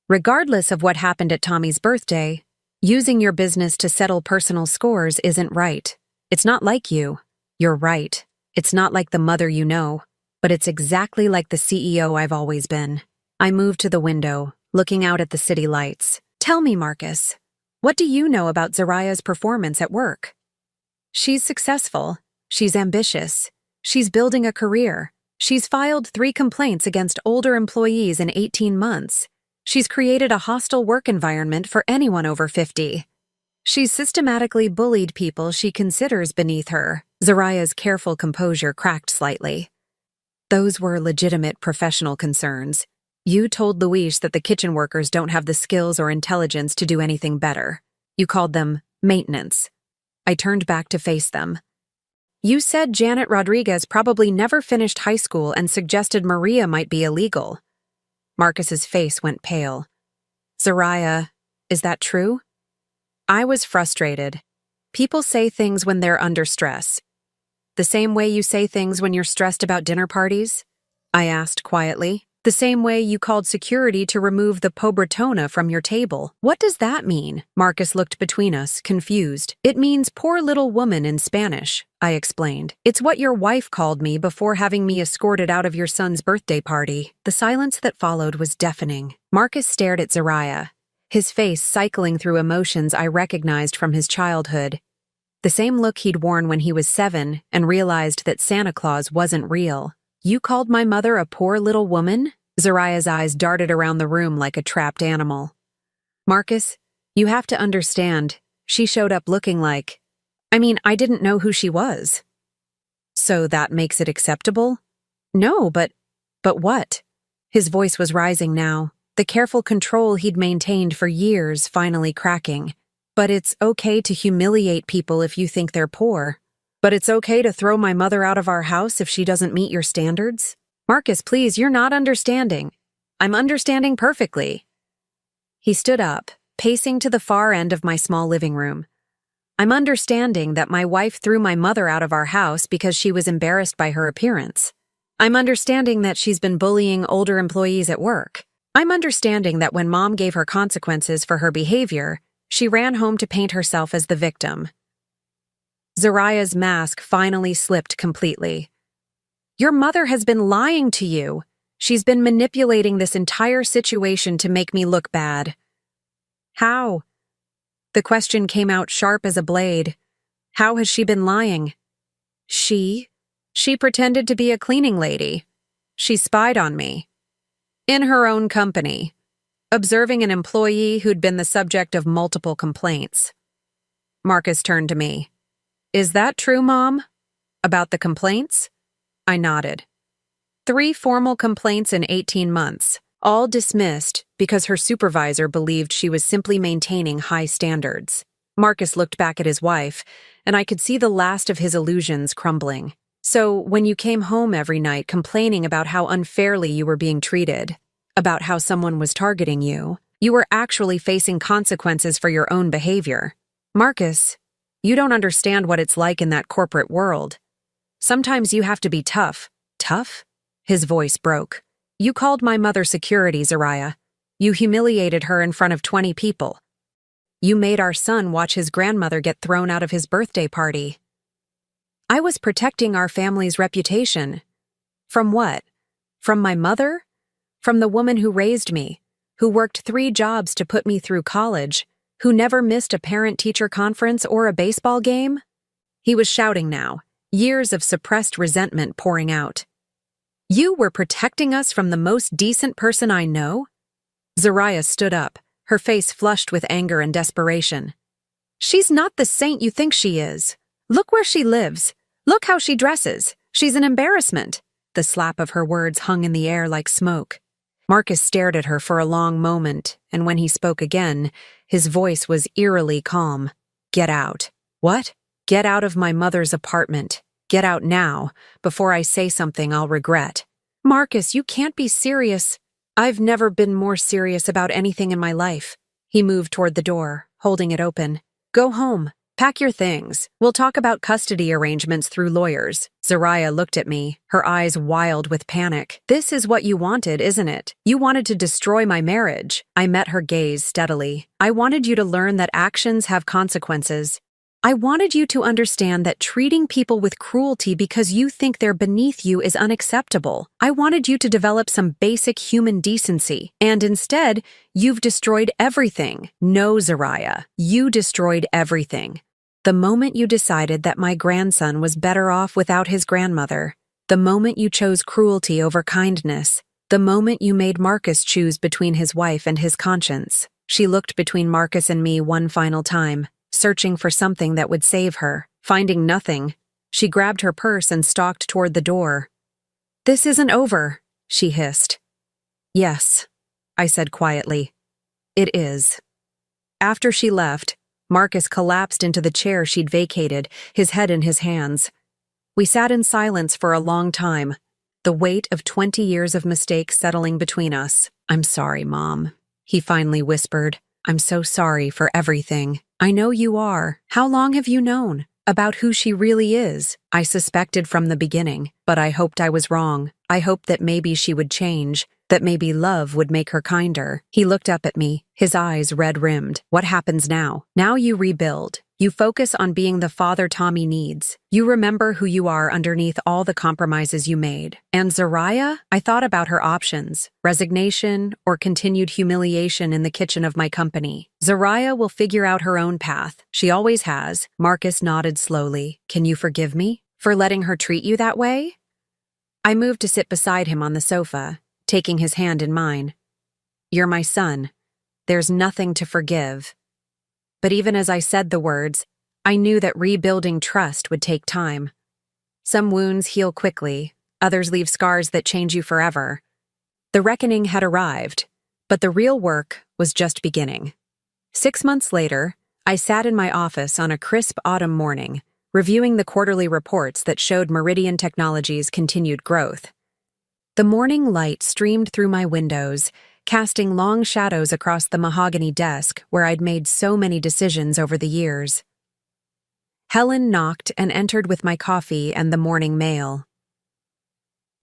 "regardless of what happened at Tommy's birthday, using your business to settle personal scores isn't right. It's not like you. You're right. It's not like the mother you know, but it's exactly like the CEO I've always been." I moved to the window, looking out at the city lights. "Tell me, Marcus, what do you know about Zariah's performance at work?" "She's successful. She's ambitious. She's building a career. She's filed 3 complaints against older employees in 18 months. She's created a hostile work environment for anyone over 50. She's systematically bullied people she considers beneath her." Zariah's careful composure cracked slightly. "Those were legitimate professional concerns. You told Luis that the kitchen workers don't have the skills or intelligence to do anything better. You called them maintenance." I turned back to face them. "You said Janet Rodriguez probably never finished high school and suggested Maria might be illegal." Marcus's face went pale. "Zariah, is that true?" I was frustrated. People say things when they're under stress. "The same way you say things when you're stressed about dinner parties?" I asked quietly. "The same way you called security to remove the pobretona from your table." "What does that mean?" Marcus looked between us, confused. "It means poor little woman in Spanish," I explained. "It's what your wife called me before having me escorted out of your son's birthday party." The silence that followed was deafening. Marcus stared at Zariah, his face cycling through emotions I recognized from his childhood. The same look he'd worn when he was 7 and realized that Santa Claus wasn't real. "You called my mother a poor little woman?" Zariah's eyes darted around the room like a trapped animal. "Marcus, you have to understand, She showed up looking like, I didn't know who she was. So that makes it acceptable? No, but what? His voice was rising now, the careful control he'd maintained for years finally cracking. But it's okay to humiliate people if you think they're poor. But it's okay to throw my mother out of our house if she doesn't meet your standards? Marcus, please, you're not understanding. I'm understanding perfectly. He stood up, pacing to the far end of my small living room. I'm understanding that my wife threw my mother out of our house because she was embarrassed by her appearance. I'm understanding that she's been bullying older employees at work. I'm understanding that when Mom gave her consequences for her behavior, she ran home to paint herself as the victim. Zariah's mask finally slipped completely. Your mother has been lying to you. She's been manipulating this entire situation to make me look bad. How? The question came out sharp as a blade. How has she been lying? She pretended to be a cleaning lady. She spied on me. In her own company, observing an employee who'd been the subject of multiple complaints. Marcus turned to me. Is that true, Mom? About the complaints? I nodded. 3 formal complaints in 18 months, all dismissed because her supervisor believed she was simply maintaining high standards. Marcus looked back at his wife, and I could see the last of his illusions crumbling. So, when you came home every night complaining about how unfairly you were being treated, about how someone was targeting you, you were actually facing consequences for your own behavior. Marcus, you don't understand what it's like in that corporate world. Sometimes you have to be tough. Tough? His voice broke. You called my mother security, Zariah. You humiliated her in front of 20 people. You made our son watch his grandmother get thrown out of his birthday party. I was protecting our family's reputation. From what? From my mother? From the woman who raised me, who worked 3 jobs to put me through college, who never missed a parent-teacher conference or a baseball game? He was shouting now, years of suppressed resentment pouring out. You were protecting us from the most decent person I know? Zariah stood up, her face flushed with anger and desperation. She's not the saint you think she is. Look where she lives. Look how she dresses. She's an embarrassment. The slap of her words hung in the air like smoke. Marcus stared at her for a long moment, and when he spoke again, his voice was eerily calm. Get out. What? Get out of my mother's apartment. Get out now, before I say something I'll regret. Marcus, you can't be serious. I've never been more serious about anything in my life. He moved toward the door, holding it open. Go home. Pack your things. We'll talk about custody arrangements through lawyers. Zariah looked at me, her eyes wild with panic. This is what you wanted, isn't it? You wanted to destroy my marriage. I met her gaze steadily. I wanted you to learn that actions have consequences. I wanted you to understand that treating people with cruelty because you think they're beneath you is unacceptable. I wanted you to develop some basic human decency. And instead, you've destroyed everything. No, Zariah, you destroyed everything. The moment you decided that my grandson was better off without his grandmother, the moment you chose cruelty over kindness, the moment you made Marcus choose between his wife and his conscience. She looked between Marcus and me one final time, searching for something that would save her. Finding nothing, she grabbed her purse and stalked toward the door. This isn't over, she hissed. Yes, I said quietly. It is. After she left, Marcus collapsed into the chair she'd vacated, his head in his hands. We sat in silence for a long time, the weight of 20 years of mistakes settling between us. I'm sorry, Mom, he finally whispered. I'm so sorry for everything. I know you are. How long have you known about who she really is? I suspected from the beginning, but I hoped I was wrong. I hoped that maybe she would change, that maybe love would make her kinder. He looked up at me, his eyes red-rimmed. What happens now? Now you rebuild. You focus on being the father Tommy needs. You remember who you are underneath all the compromises you made. And Zariah? I thought about her options. Resignation or continued humiliation in the kitchen of my company. Zariah will figure out her own path. She always has. Marcus nodded slowly. Can you forgive me for letting her treat you that way? I moved to sit beside him on the sofa, taking his hand in mine. You're my son. There's nothing to forgive. but even as I said the words, I knew that rebuilding trust would take time. Some wounds heal quickly, others leave scars that change you forever. The reckoning had arrived, but the real work was just beginning. 6 months later, I sat in my office on a crisp autumn morning, reviewing the quarterly reports that showed Meridian Technologies' continued growth. The morning light streamed through my windows, casting long shadows across the mahogany desk where I'd made so many decisions over the years. Helen knocked and entered with my coffee and the morning mail.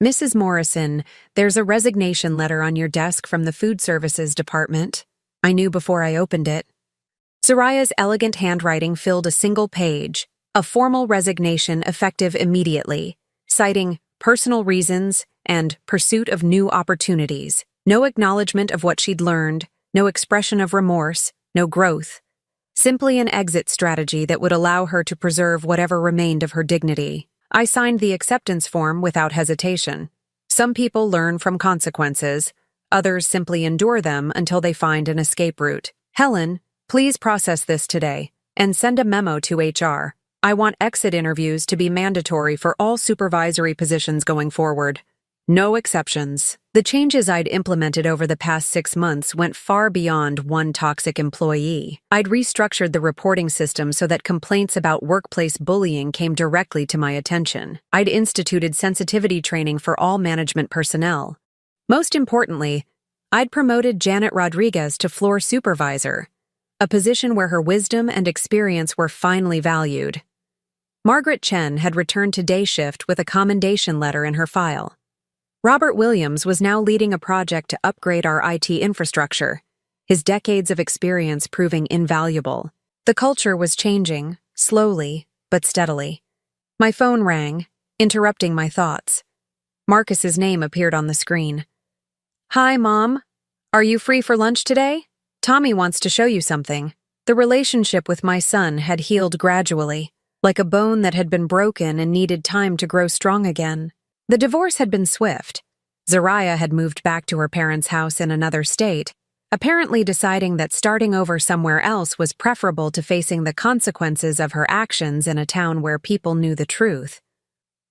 "Mrs. Morrison, there's a resignation letter on your desk from the Food Services Department." I knew before I opened it. Zariah's elegant handwriting filled a single page, a formal resignation effective immediately, citing personal reasons and pursuit of new opportunities. No acknowledgement of what she'd learned, no expression of remorse, no growth. Simply an exit strategy that would allow her to preserve whatever remained of her dignity. I signed the acceptance form without hesitation. Some people learn from consequences, others simply endure them until they find an escape route. "Helen, please process this today and send a memo to HR. I want exit interviews to be mandatory for all supervisory positions going forward. No exceptions." The changes I'd implemented over the past 6 months went far beyond one toxic employee. I'd restructured the reporting system so that complaints about workplace bullying came directly to my attention. I'd instituted sensitivity training for all management personnel. Most importantly, I'd promoted Janet Rodriguez to floor supervisor, a position where her wisdom and experience were finally valued. Margaret Chen had returned to day shift with a commendation letter in her file. Robert Williams was now leading a project to upgrade our IT infrastructure, his decades of experience proving invaluable. The culture was changing, slowly but steadily. My phone rang, interrupting my thoughts. Marcus's name appeared on the screen. "Hi, Mom. Are you free for lunch today? Tommy wants to show you something." The relationship with my son had healed gradually, like a bone that had been broken and needed time to grow strong again. The divorce had been swift. Zariah had moved back to her parents' house in another state, apparently deciding that starting over somewhere else was preferable to facing the consequences of her actions in a town where people knew the truth.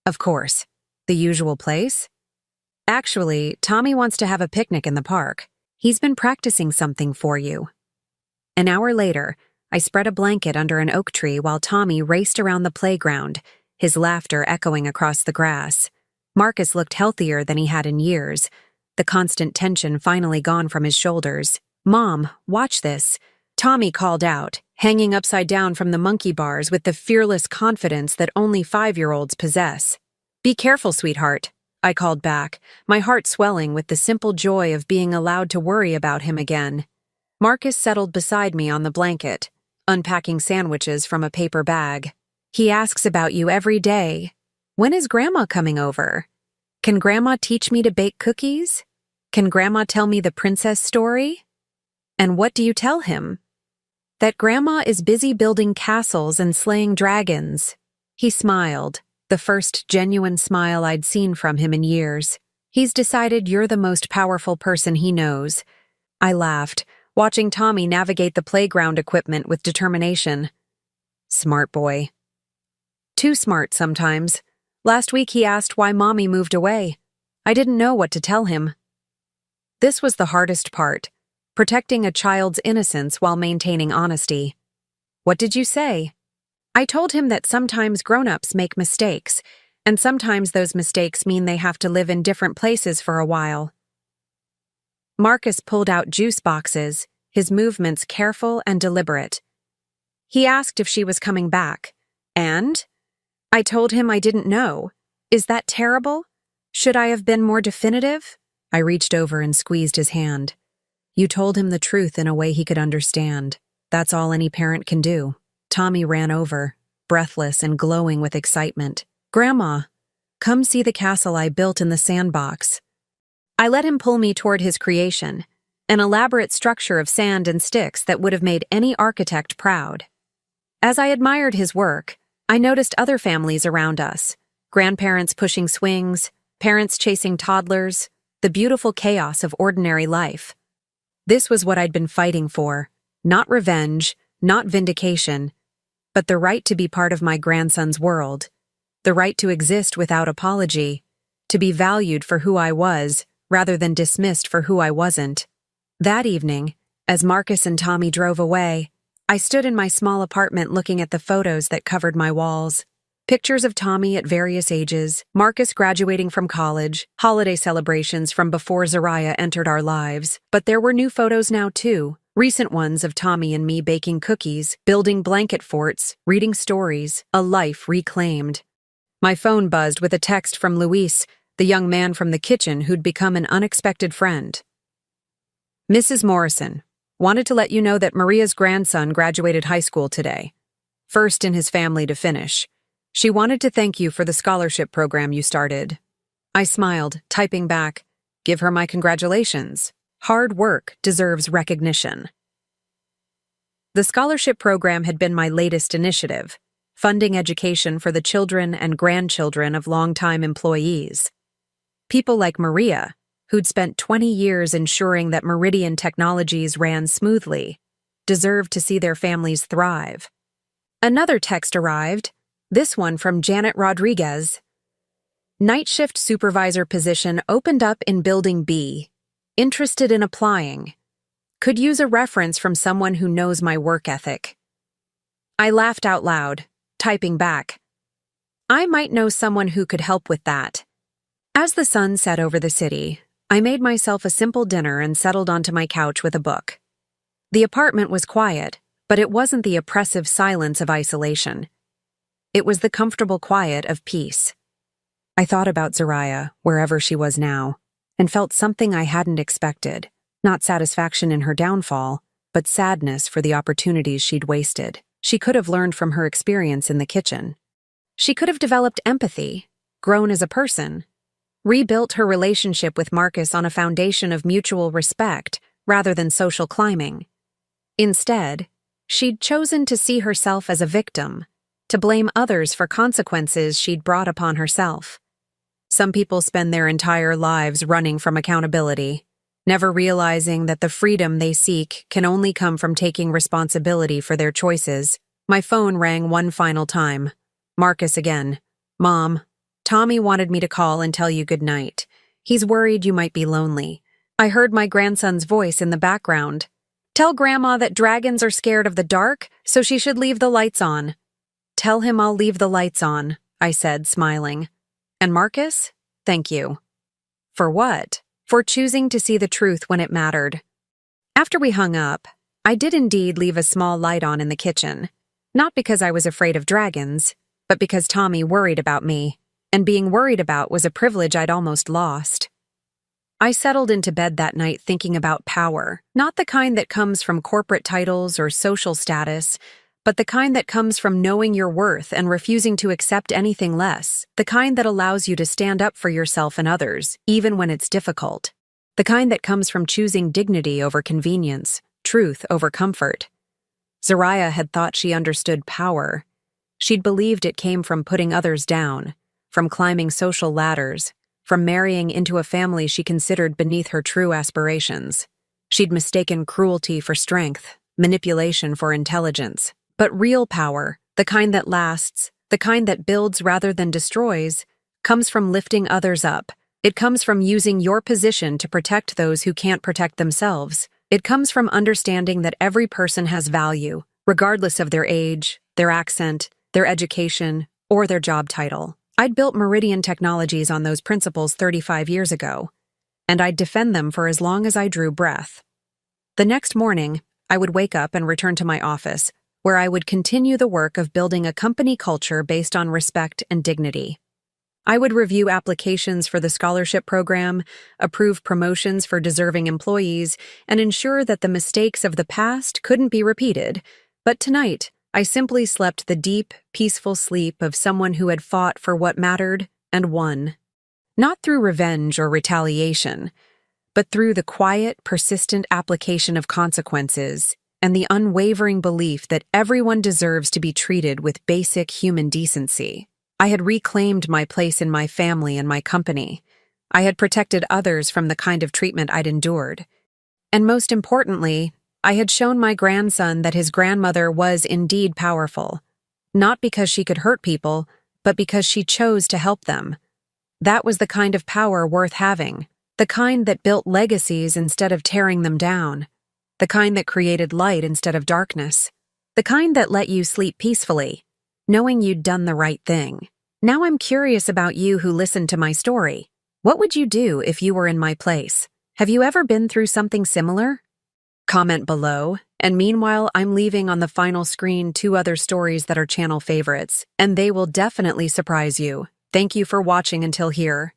Of course, the usual place? "Actually, Tommy wants to have a picnic in the park. He's been practicing something for you." An hour later, I spread a blanket under an oak tree while Tommy raced around the playground, his laughter echoing across the grass. Marcus looked healthier than he had in years, the constant tension finally gone from his shoulders. "Mom, watch this," Tommy called out, hanging upside down from the monkey bars with the fearless confidence that only 5-year-olds possess. "Be careful, sweetheart," I called back, my heart swelling with the simple joy of being allowed to worry about him again. Marcus settled beside me on the blanket, unpacking sandwiches from a paper bag. "He asks about you every day. When is Grandma coming over? Can Grandma teach me to bake cookies? Can Grandma tell me the princess story?" "And what do you tell him?" "That Grandma is busy building castles and slaying dragons." He smiled, the first genuine smile I'd seen from him in years. "He's decided you're the most powerful person he knows." I laughed, watching Tommy navigate the playground equipment with determination. Smart boy. Too smart sometimes. Last week he asked why Mommy moved away. I didn't know what to tell him. This was the hardest part, protecting a child's innocence while maintaining honesty. "What did you say?" I told him that sometimes grown-ups make mistakes, and sometimes those mistakes mean they have to live in different places for a while. Marcus pulled out juice boxes, his movements careful and deliberate. He asked if she was coming back, and I told him I didn't know. Is that terrible? Should I have been more definitive? I reached over and squeezed his hand. You told him the truth in a way he could understand. That's all any parent can do. Tommy ran over, breathless and glowing with excitement. Grandma, come see the castle I built in the sandbox. I let him pull me toward his creation, an elaborate structure of sand and sticks that would have made any architect proud. As I admired his work, I noticed other families around us, grandparents pushing swings, parents chasing toddlers, the beautiful chaos of ordinary life. This was what I'd been fighting for, not revenge, not vindication, but the right to be part of my grandson's world, the right to exist without apology, to be valued for who I was rather than dismissed for who I wasn't. That evening, as Marcus and Tommy drove away, I stood in my small apartment looking at the photos that covered my walls. Pictures of Tommy at various ages, Marcus graduating from college, holiday celebrations from before Zariah entered our lives. But there were new photos now too, recent ones of Tommy and me baking cookies, building blanket forts, reading stories, a life reclaimed. My phone buzzed with a text from Luis, the young man from the kitchen who'd become an unexpected friend. Mrs. Morrison, wanted to let you know that Maria's grandson graduated high school today. First in his family to finish. She wanted to thank you for the scholarship program you started. I smiled, typing back, "Give her my congratulations. Hard work deserves recognition." The scholarship program had been my latest initiative, funding education for the children and grandchildren of longtime employees. People like Maria, who'd spent 20 years ensuring that Meridian Technologies ran smoothly, deserved to see their families thrive. Another text arrived, this one from Janet Rodriguez. Night shift supervisor position opened up in Building B. Interested in applying. Could use a reference from someone who knows my work ethic. I laughed out loud, typing back, "I might know someone who could help with that." As the sun set over the city, I made myself a simple dinner and settled onto my couch with a book. The apartment was quiet, but it wasn't the oppressive silence of isolation. It was the comfortable quiet of peace. I thought about Zariah, wherever she was now, and felt something I hadn't expected, not satisfaction in her downfall, but sadness for the opportunities she'd wasted. She could have learned from her experience in the kitchen. She could have developed empathy, grown as a person, rebuilt her relationship with Marcus on a foundation of mutual respect rather than social climbing. Instead, she'd chosen to see herself as a victim, to blame others for consequences she'd brought upon herself. Some people spend their entire lives running from accountability, never realizing that the freedom they seek can only come from taking responsibility for their choices. My phone rang one final time. Marcus again. "Mom, Tommy wanted me to call and tell you good night. He's worried you might be lonely." I heard my grandson's voice in the background. "Tell Grandma that dragons are scared of the dark, so she should leave the lights on." "Tell him I'll leave the lights on," I said, smiling. "And Marcus, thank you." For what? For choosing to see the truth when it mattered. After we hung up, I did indeed leave a small light on in the kitchen, not because I was afraid of dragons, but because Tommy worried about me, and being worried about was a privilege I'd almost lost. I settled into bed that night thinking about power, not the kind that comes from corporate titles or social status, but the kind that comes from knowing your worth and refusing to accept anything less, the kind that allows you to stand up for yourself and others, even when it's difficult, the kind that comes from choosing dignity over convenience, truth over comfort. Zariah had thought she understood power. She'd believed it came from putting others down, from climbing social ladders, from marrying into a family she considered beneath her true aspirations. She'd mistaken cruelty for strength, manipulation for intelligence. But real power, the kind that lasts, the kind that builds rather than destroys, comes from lifting others up. It comes from using your position to protect those who can't protect themselves. It comes from understanding that every person has value, regardless of their age, their accent, their education, or their job title. I'd built Meridian Technologies on those principles 35 years ago, and I'd defend them for as long as I drew breath. The next morning, I would wake up and return to my office, where I would continue the work of building a company culture based on respect and dignity. I would review applications for the scholarship program, approve promotions for deserving employees, and ensure that the mistakes of the past couldn't be repeated. But tonight, I simply slept the deep, peaceful sleep of someone who had fought for what mattered and won. Not through revenge or retaliation, but through the quiet, persistent application of consequences and the unwavering belief that everyone deserves to be treated with basic human decency. I had reclaimed my place in my family and my company. I had protected others from the kind of treatment I'd endured. And most importantly, I had shown my grandson that his grandmother was indeed powerful, not because she could hurt people, but because she chose to help them. That was the kind of power worth having, the kind that built legacies instead of tearing them down, the kind that created light instead of darkness, the kind that let you sleep peacefully, knowing you'd done the right thing. Now I'm curious about you who listened to my story. What would you do if you were in my place? Have you ever been through something similar? Comment below, and meanwhile I'm leaving on the final screen 2 other stories that are channel favorites, and they will definitely surprise you. Thank you for watching until here.